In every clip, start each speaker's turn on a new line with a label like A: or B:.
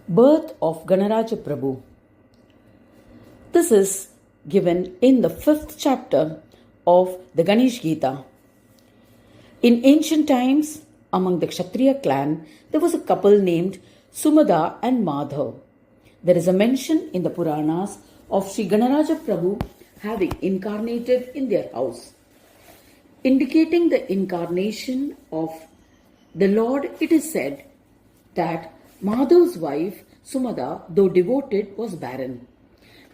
A: Birth of Ganaraja Prabhu. This is given in the 5th chapter of the Ganesh Gita. In ancient times, among the Kshatriya clan, there was a couple named Sumada and Madhav. There is a mention in the Puranas of Sri Ganaraja Prabhu having incarnated in their house. Indicating the incarnation of the Lord, it is said that Madhav's wife, Sumada, though devoted, was barren.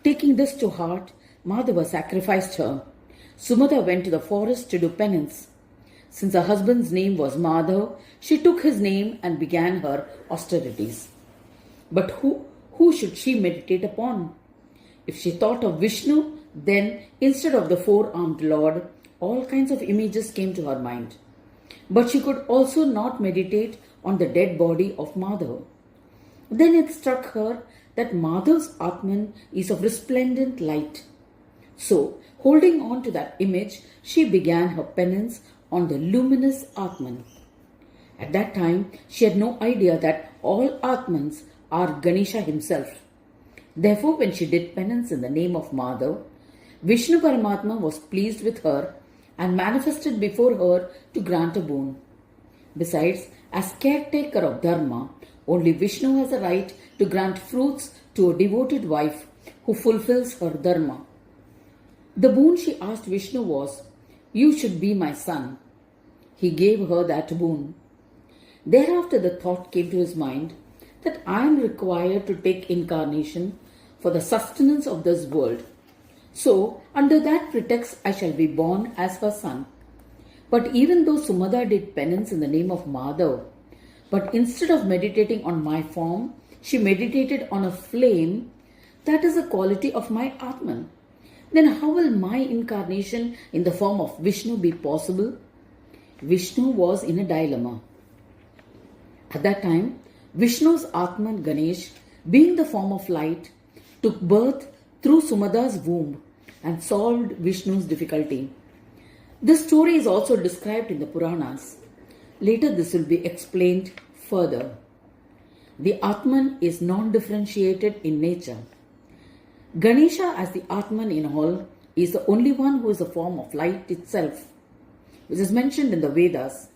A: Taking this to heart, Madhava sacrificed her. Sumada went to the forest to do penance. Since her husband's name was Madhav, she took his name and began her austerities. But who should she meditate upon? If she thought of Vishnu, then instead of the four-armed Lord, all kinds of images came to her mind. But she could also not meditate on the dead body of Madhav. Then it struck her that Madhav's Atman is of resplendent light. So, holding on to that image, she began her penance on the luminous Atman. At that time, she had no idea that all Atmans are Ganesha himself. Therefore, when she did penance in the name of Madhav, Vishnu Paramatma was pleased with her and manifested before her to grant a boon. Besides, as caretaker of Dharma, only Vishnu has a right to grant fruits to a devoted wife who fulfills her Dharma. The boon she asked Vishnu was, "You should be my son." He gave her that boon. Thereafter the thought came to his mind that I am required to take incarnation for the sustenance of this world. So, under that pretext, I shall be born as her son. But even though Sumada did penance in the name of Madhav, but instead of meditating on my form, she meditated on a flame that is a quality of my Atman. Then how will my incarnation in the form of Vishnu be possible? Vishnu was in a dilemma. At that time, Vishnu's Atman Ganesh, being the form of light, took birth through Sumada's womb and solved Vishnu's difficulty. This story is also described in the Puranas. Later this will be explained further. The Atman is non-differentiated in nature. Ganesha as the Atman in all is the only one who is a form of light itself, which is mentioned in the Vedas.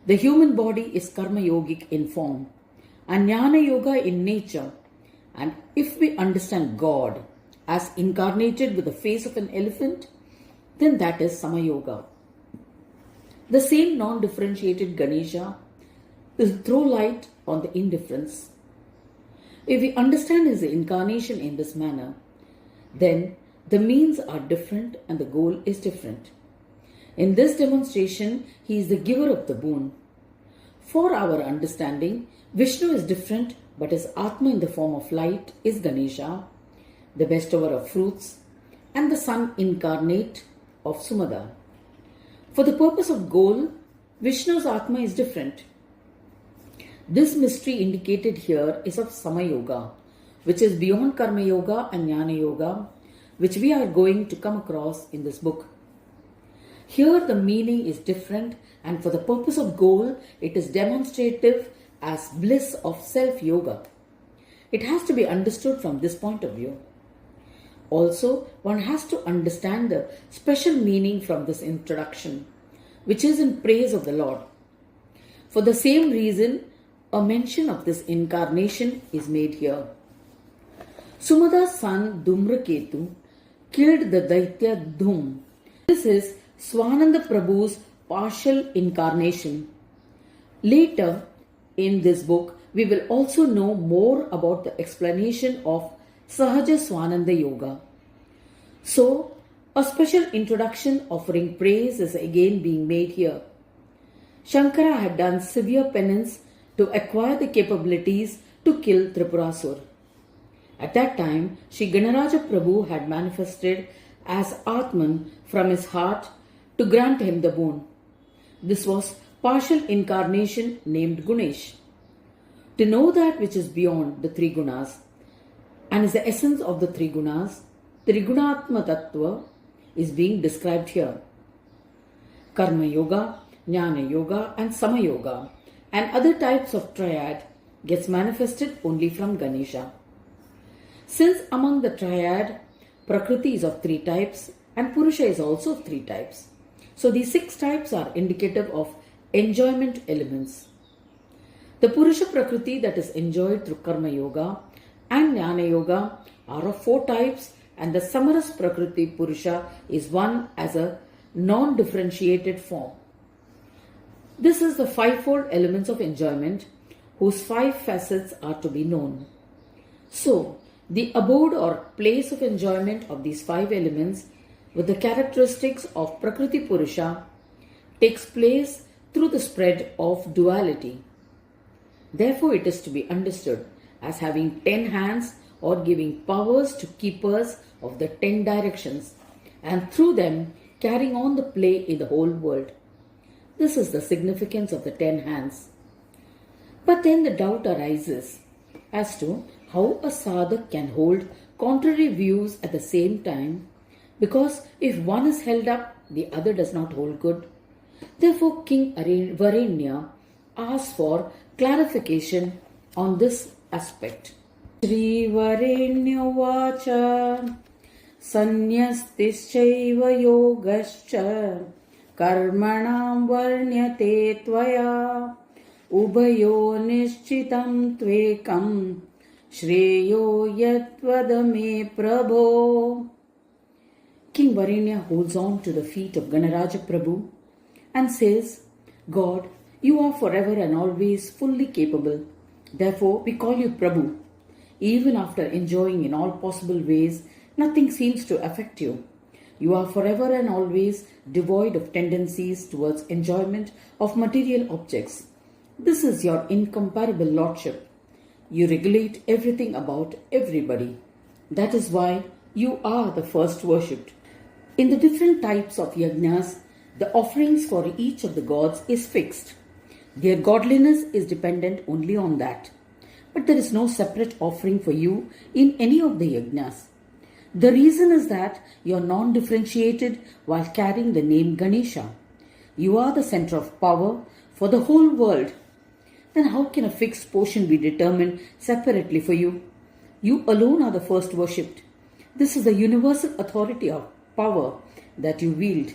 A: The human body is karma yogic in form and Jnana Yoga in nature. And if we understand God as incarnated with the face of an elephant, then that is Sama Yoga. The same non-differentiated Ganesha will throw light on the indifference. If we understand his incarnation in this manner, then the means are different and the goal is different. In this demonstration, he is the giver of the boon. For our understanding, Vishnu is different, but his Atma in the form of light is Ganesha, the bestower of fruits, and the son incarnate of Sumada. For the purpose of goal, Vishnu's Atma is different. This mystery indicated here is of Sama Yoga, which is beyond Karma Yoga and Jnana Yoga, which we are going to come across in this book. Here the meaning is different, and for the purpose of goal, it is demonstrative as bliss of self-yoga. It has to be understood from this point of view. Also, one has to understand the special meaning from this introduction, which is in praise of the Lord. For the same reason, a mention of this incarnation is made here. Sumada's son Dhumraketu killed the Daitya Dhum. This is Swananda Prabhu's partial incarnation. Later in this book, we will also know more about the explanation of Sahaja Swananda Yoga. So, a special introduction offering praise is again being made here. Shankara had done severe penance to acquire the capabilities to kill Tripurasur. At that time, Sri Ganaraja Prabhu had manifested as Atman from his heart to grant him the boon. This was partial incarnation named Ganesh. To know that which is beyond the three gunas and is the essence of the three gunas, Trigunatma Tattva is being described here. Karma Yoga, Jnana Yoga and Sama Yoga and other types of triad gets manifested only from Ganesha. Since among the triad, Prakriti is of 3 types and Purusha is also of 3 types. So these 6 types are indicative of enjoyment elements. The Purusha Prakriti that is enjoyed through Karma Yoga and Jnana Yoga are of 4 types, and the Samaras Prakriti Purusha is one as a non-differentiated form. This is the 5-fold elements of enjoyment whose 5 facets are to be known. So, the abode or place of enjoyment of these 5 elements with the characteristics of Prakriti Purusha takes place through the spread of duality. Therefore, it is to be understood as having 10 hands or giving powers to keepers of the 10 directions, and through them carrying on the play in the whole world. This is the significance of the 10 hands. But then the doubt arises as to how a sadhak can hold contrary views at the same time, because if one is held up, the other does not hold good. Therefore, King Varenya asks for clarification on this aspect. Shri Varenya Vacha Sannyastischaiva Yogascha Karmanam Varnyate Tvaya Ubayo Nishchitam Tvekam Shreyo Yatvadame Prabho. King Varenya holds on to the feet of Ganaraja Prabhu and says, God, you are forever and always fully capable. Therefore, we call you Prabhu. Even after enjoying in all possible ways, nothing seems to affect you. You are forever and always devoid of tendencies towards enjoyment of material objects. This is your incomparable lordship. You regulate everything about everybody. That is why you are the first worshipped. In the different types of yajnas, the offerings for each of the gods is fixed. Their godliness is dependent only on that. But there is no separate offering for you in any of the yajnas. The reason is that you are non-differentiated while carrying the name Ganesha. You are the center of power for the whole world. Then how can a fixed portion be determined separately for you? You alone are the first worshipped. This is the universal authority of power that you wield.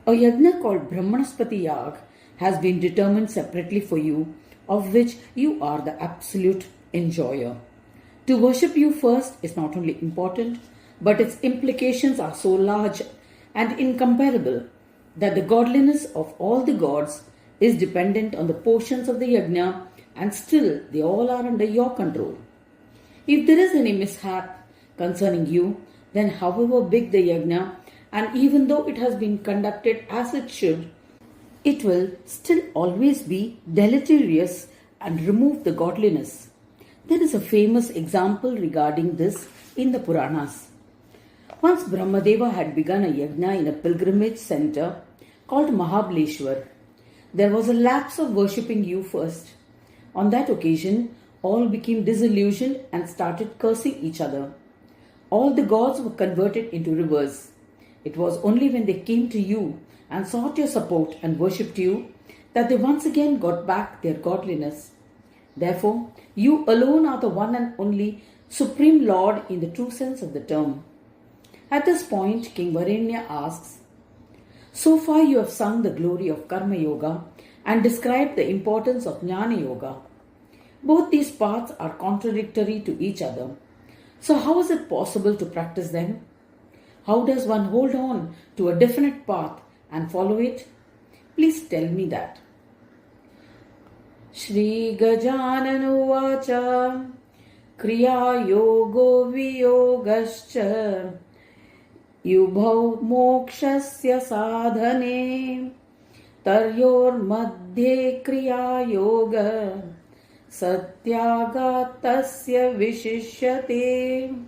A: A yajna called Brahmanaspati Yag has been determined separately for you, of which you are the absolute enjoyer. To worship you first is not only important, but its implications are so large and incomparable that the godliness of all the gods is dependent on the portions of the yajna, and still they all are under your control. If there is any mishap concerning you, then however big the yajna, and even though it has been conducted as it should, it will still always be deleterious and remove the godliness. There is a famous example regarding this in the Puranas. Once Brahmadeva had begun a yajna in a pilgrimage center called Mahabaleshwar. There was a lapse of worshipping you first. On that occasion, all became disillusioned and started cursing each other. All the gods were converted into rivers. It was only when they came to you and sought your support and worshipped you that they once again got back their godliness. Therefore, you alone are the one and only Supreme Lord in the true sense of the term. At this point, King Varenya asks, so far you have sung the glory of Karma Yoga and described the importance of Jnana Yoga. Both these paths are contradictory to each other. So how is it possible to practice them? How does one hold on to a definite path and follow it? Please tell me that. Shri Gajanana Vacha Kriya Yogo Viyogascha Yubhau Mokshasya Sadhane Taryor Madhye Kriya Yoga Satyagatasya Vishishyate.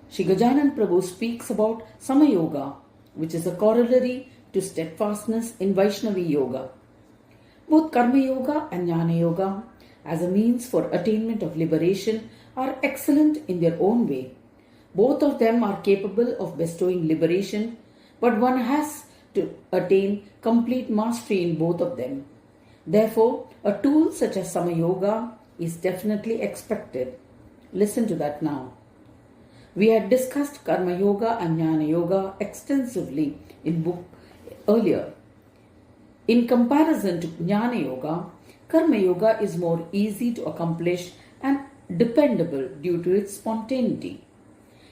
A: Shri Gajanan Prabhu speaks about Sama Yoga, which is a corollary to steadfastness in Vaishnavi Yoga. Both Karma Yoga and Jnana Yoga, as a means for attainment of liberation, are excellent in their own way. Both of them are capable of bestowing liberation, but one has to attain complete mastery in both of them. Therefore, a tool such as Sama Yoga is definitely expected. Listen to that now. We had discussed Karma Yoga and Jnana Yoga extensively in book earlier. In comparison to Jnana Yoga, Karma Yoga is more easy to accomplish and dependable due to its spontaneity.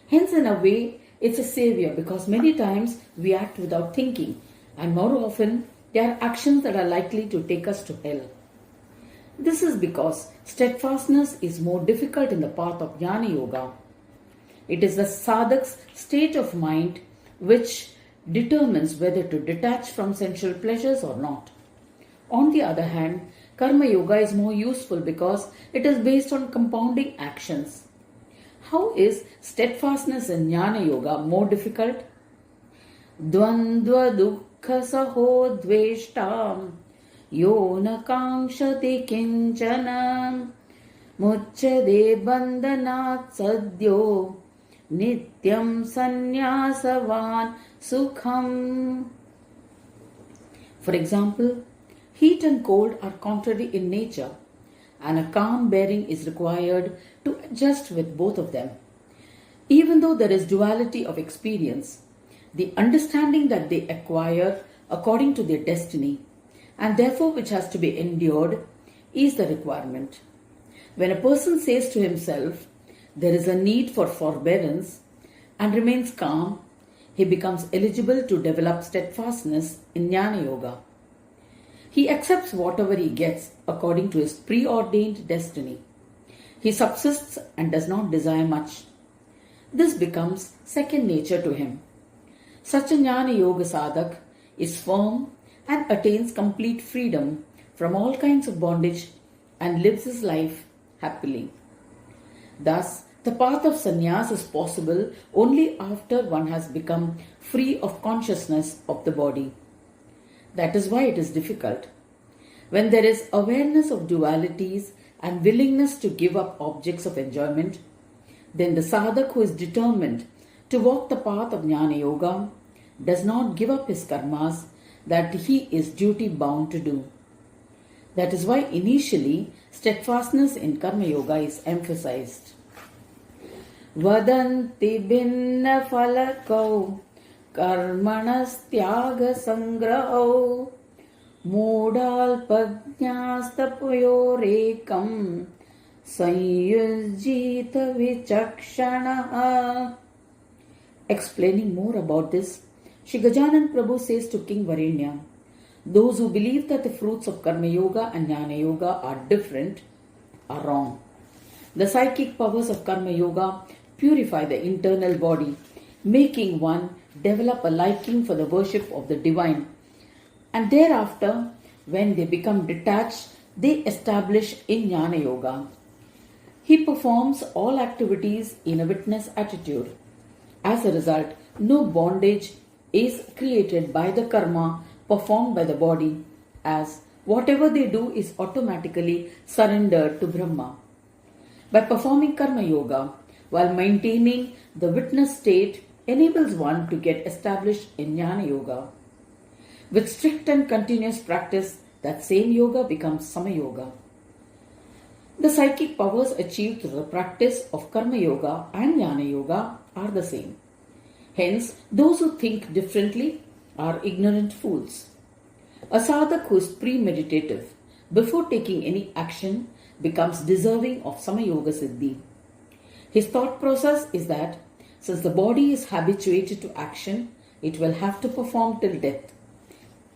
A: Hence, in a way, it's a savior because many times we act without thinking, and more often they are actions that are likely to take us to hell. This is because steadfastness is more difficult in the path of Jnana Yoga. It is the sadhak's state of mind which determines whether to detach from sensual pleasures or not. On the other hand, Karma Yoga is more useful because it is based on compounding actions. How is steadfastness in Jnana Yoga more difficult? Dvandva dukkha saho dveshtam yona kankshati kinchana mucchade bandhanat sadyo nityam sanyasavan sukham. For example, heat and cold are contrary in nature, and a calm bearing is required to adjust with both of them. Even though there is duality of experience, the understanding that they acquire according to their destiny, and therefore which has to be endured, is the requirement. When a person says to himself, there is a need for forbearance, and remains calm, he becomes eligible to develop steadfastness in Jnana Yoga. He accepts whatever he gets according to his preordained destiny. He subsists and does not desire much. This becomes second nature to him. Such a Jnana Yoga sadhak is firm and attains complete freedom from all kinds of bondage and lives his life happily. Thus, the path of sannyas is possible only after one has become free of consciousness of the body. That is why it is difficult. When there is awareness of dualities and willingness to give up objects of enjoyment, then the sadhak who is determined to walk the path of Jnana Yoga does not give up his karmas that he is duty bound to do. That is why initially steadfastness in Karma Yoga is emphasized. Vadanti binna falakau karmanas tyaga sangrahau modalpajnastapayorekam sanyujjita vichakshana. Explaining more about this, Shri Gajanan Prabhu says to King Varenya, those who believe that the fruits of Karma Yoga and Jnana Yoga are different are wrong. The psychic powers of Karma Yoga purify the internal body, making one develop a liking for the worship of the divine. And thereafter, when they become detached, they establish in Jnana Yoga. He performs all activities in a witness attitude. As a result, no bondage is created by the karma performed by the body, as whatever they do is automatically surrendered to Brahma. By performing Karma Yoga, while maintaining the witness state, enables one to get established in Jnana Yoga. With strict and continuous practice, that same yoga becomes Sama Yoga. The psychic powers achieved through the practice of Karma Yoga and Jnana Yoga are the same. Hence, those who think differently are ignorant fools. A sadhak who is premeditative before taking any action becomes deserving of Sama Yoga Siddhi. His thought process is that since the body is habituated to action, it will have to perform till death.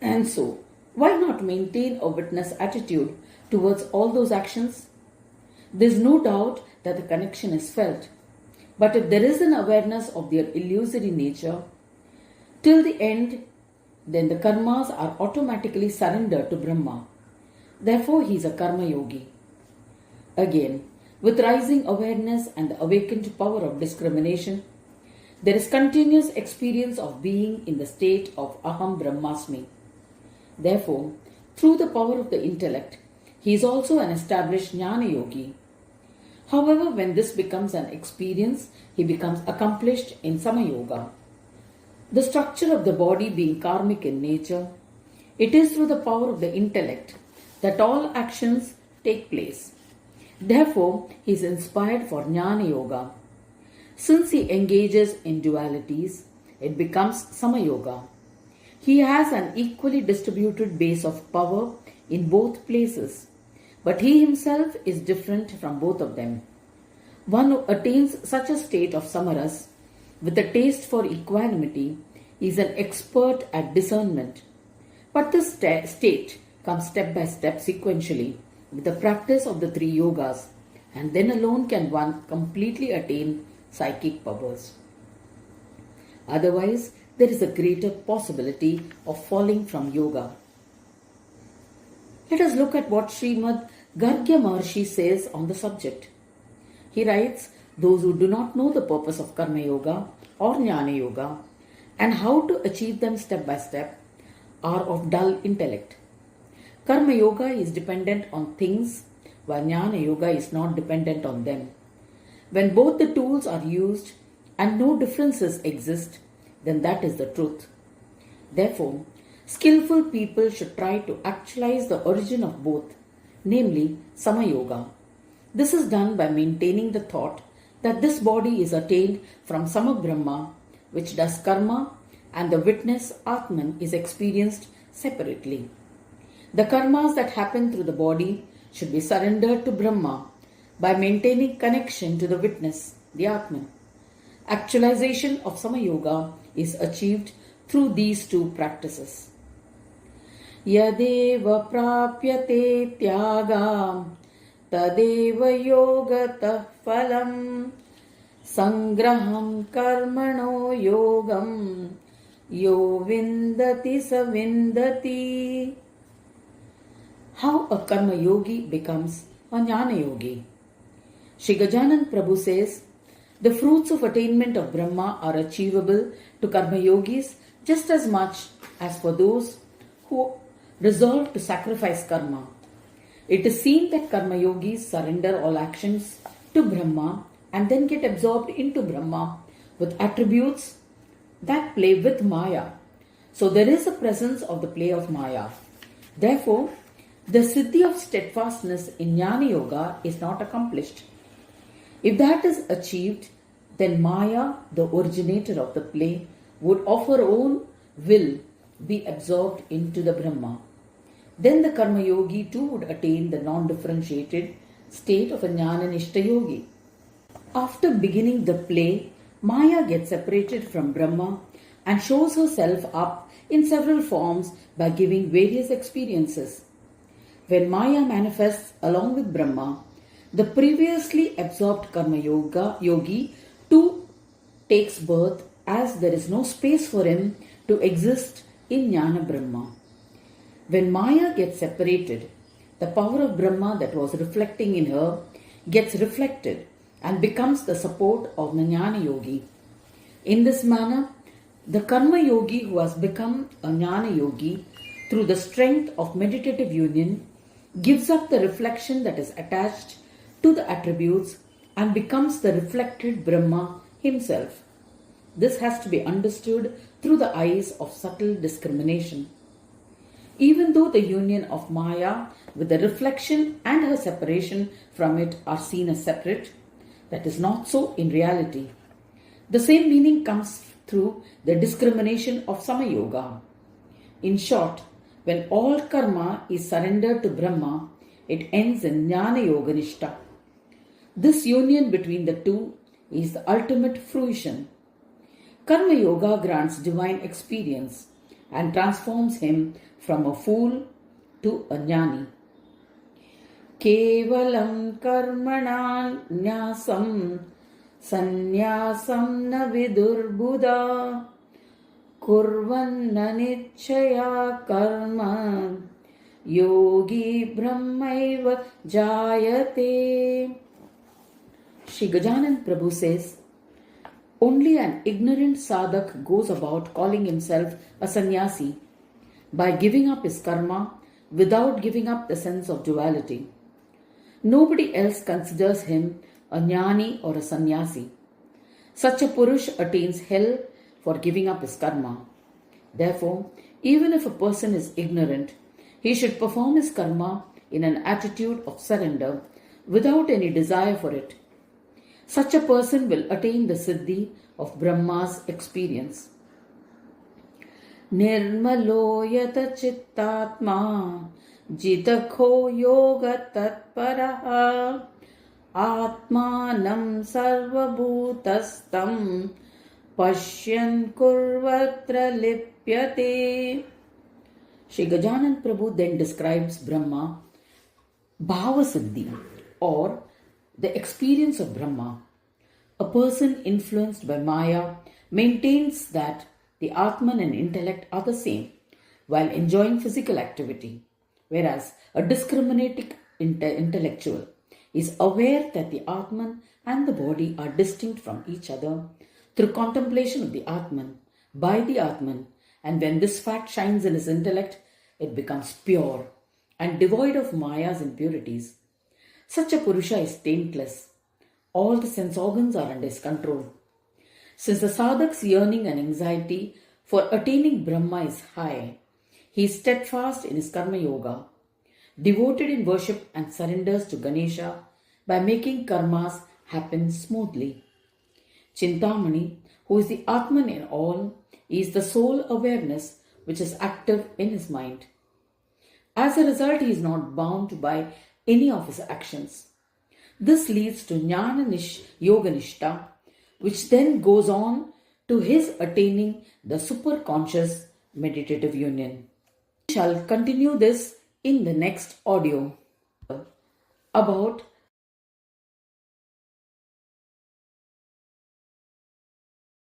A: And so, why not maintain a witness attitude towards all those actions? There is no doubt that the connection is felt. But if there is an awareness of their illusory nature, till the end, then the karmas are automatically surrendered to Brahma. Therefore, he is a karma yogi. Again, with rising awareness and the awakened power of discrimination, there is continuous experience of being in the state of Aham Brahmasmi. Therefore, through the power of the intellect, he is also an established Jnana Yogi. However, when this becomes an experience, he becomes accomplished in Sama Yoga. The structure of the body being karmic in nature, it is through the power of the intellect that all actions take place. Therefore, he is inspired for Jnana Yoga. Since he engages in dualities, it becomes Sama Yoga. He has an equally distributed base of power in both places, but he himself is different from both of them. One who attains such a state of samaras with a taste for equanimity is an expert at discernment. But this state comes step by step sequentially with the practice of the three yogas, and then alone can one completely attain psychic powers. Otherwise, there is a greater possibility of falling from yoga. Let us look at what Srimad Gargya Maharshi says on the subject. He writes, those who do not know the purpose of Karma Yoga or Jnana Yoga and how to achieve them step by step are of dull intellect. Karma Yoga is dependent on things while Jnana Yoga is not dependent on them. When both the tools are used and no differences exist, then that is the truth. Therefore, skillful people should try to actualize the origin of both, namely Sama Yoga. This is done by maintaining the thought that this body is attained from Sama Brahma, which does karma, and the witness Atman is experienced separately. The karmas that happen through the body should be surrendered to Brahma by maintaining connection to the witness, the Atman. Actualization of Sama Yoga is achieved through these two practices. Yadeva prapyate tyagam tadeva yogatah phalam sangraham karmano yogam yo vindati sa vindati. How a karma yogi becomes a jnana yogi. Shri Gajanan Prabhu says, the fruits of attainment of Brahma are achievable to karma yogis just as much as for those who resolve to sacrifice karma. It is seen that karma yogis surrender all actions to Brahma and then get absorbed into Brahma with attributes that play with Maya. So there is a presence of the play of Maya. Therefore, the siddhi of steadfastness in Jnana Yoga is not accomplished. If that is achieved, then Maya, the originator of the play, would of her own will be absorbed into the Brahma. Then the Karma Yogi too would attain the non-differentiated state of a Jnana Nishta Yogi. After beginning the play, Maya gets separated from Brahma and shows herself up in several forms by giving various experiences. When Maya manifests along with Brahma, the previously absorbed Karma Yogi too takes birth, as there is no space for him to exist in Jnana Brahma. When Maya gets separated, the power of Brahma that was reflecting in her gets reflected and becomes the support of the Jnana Yogi. In this manner, the Karma Yogi who has become a Jnana Yogi through the strength of meditative union gives up the reflection that is attached to the attributes and becomes the reflected Brahma himself. This has to be understood through the eyes of subtle discrimination. Even though the union of Maya with the reflection and her separation from it are seen as separate, that is not so in reality. The same meaning comes through the discrimination of Sama Yoga. In short, when all karma is surrendered to Brahma, it ends in Jnana Yoga Nishta. This union between the two is the ultimate fruition. Karma Yoga grants divine experience and transforms him from a fool to a jnani. Kevalam karmana nyasam sanyasam na vidurbuddha kurvanna nichaya karma yogi brahmaiva jayate. Shri Gajanan Prabhu says, only an ignorant sadhak goes about calling himself a sannyasi by giving up his karma without giving up the sense of duality. Nobody else considers him a jnani or a sannyasi. Such a purush attains hell for giving up his karma. Therefore, even if a person is ignorant, he should perform his karma in an attitude of surrender without any desire for it. Such a person will attain the siddhi of Brahma's experience. Nirmalo yata chittatma jitakho yoga tatparaha atmanam sarvabhutastam pashyan kurvatra lipyate. Shri Gajanan Prabhu then describes Brahma Bhava Siddhi, or the experience of Brahma. A person influenced by Maya maintains that the Atman and intellect are the same while enjoying physical activity, whereas a discriminating intellectual is aware that the Atman and the body are distinct from each other through contemplation of the Atman by the Atman, and when this fact shines in his intellect, it becomes pure and devoid of Maya's impurities. Such a Purusha is taintless. All the sense organs are under his control. Since the sadhak's yearning and anxiety for attaining Brahma is high, he is steadfast in his karma yoga, devoted in worship and surrenders to Ganesha by making karmas happen smoothly. Chintamani, who is the Atman in all, is the sole awareness which is active in his mind. As a result, he is not bound by any of his actions. This leads to Jnana Yoga Nishta, which then goes on to his attaining the superconscious meditative union. We shall continue this in the next audio about